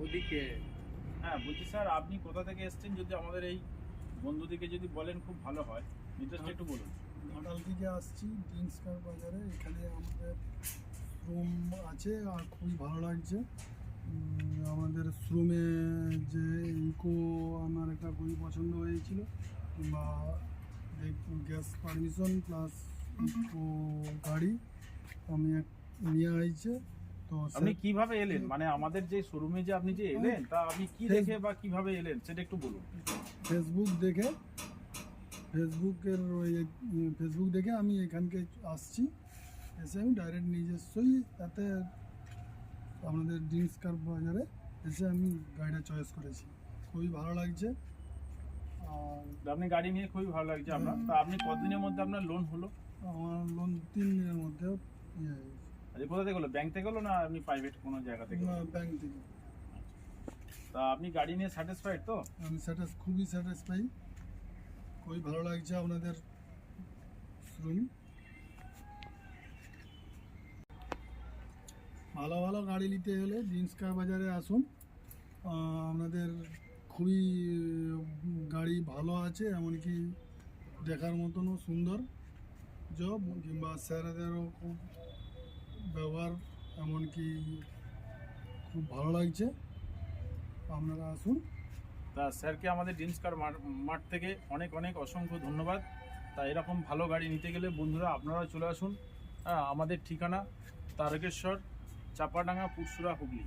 ওদিকে। হ্যাঁ বলছি স্যার, আপনি কোথা থেকে এসেছেন যদি আমাদের এই বন্ধুদিকে যদি বলেন খুব ভালো হয়। ডিটেলসটা একটু বলুন। ঘাটাল থেকে আসছি ডিন্সকার বাজারে। এখানে আমাদের রুম আছে আর খুবই ভালো লাগছে। আমাদের রুমে যে ইকো আমার একটা খুবই পছন্দ হয়েছিল, বা গ্যাস পারমিশন প্লাস ইকো গাড়ি আমি নিয়ে হয়েছে। তো আপনি কিভাবে এলেন, মানে আমাদের যে শোরুমে যে আপনি যে এলেন, তা আপনি কি দেখে বা কিভাবে এলেন সেটা একটু বলুন। ফেসবুক দেখে আমি এখানকে আসছি। এসে আমি ডাইরেক্ট নিজস্বই তাতে আমাদের ডিন্সকার বাজারে এসে আমি গাড়িটা চয়েস করেছি। খুবই ভালো লাগছে। আর আপনি গাড়ি নিয়ে খুবই ভালো লাগছে আপনার। তা আপনি কতদিনের মধ্যে আপনার লোন হলো? আমার লোন 3 দিনের মধ্যে ইয়ে হয়েছে। আচ্ছা, কোথা থেকে হলো? ব্যাংক থেকে হলো না আপনি প্রাইভেট কোনো জায়গা থেকে হলো? ব্যাংক থেকে। তা আপনি গাড়ি নিয়ে স্যাটিসফাইড তো? আমি খুবই স্যাটিসফাই। খুবই ভালো লাগছে আপনাদের শোরুম। ভালো ভালো গাড়ি নিতে হলে ডিন্সকার বাজারে আসুন। আপনাদের খুবই গাড়ি ভালো আছে, এমনকি দেখার মতনও সুন্দর জব, কিংবা স্যারেদেরও খুব ব্যবহার এমনকি খুব ভালো লাগছে। আপনারা আসুন। তা স্যারকে আমাদের ড্রিমস কার মাঠ থেকে অনেক অনেক অসংখ্য ধন্যবাদ। তা এরকম ভালো গাড়ি নিতে গেলে বন্ধুরা আপনারা চলে আসুন। আমাদের ঠিকানা তারকেশ্বর, চাপাডাঙ্গা, পুরসুরা, হুগলি।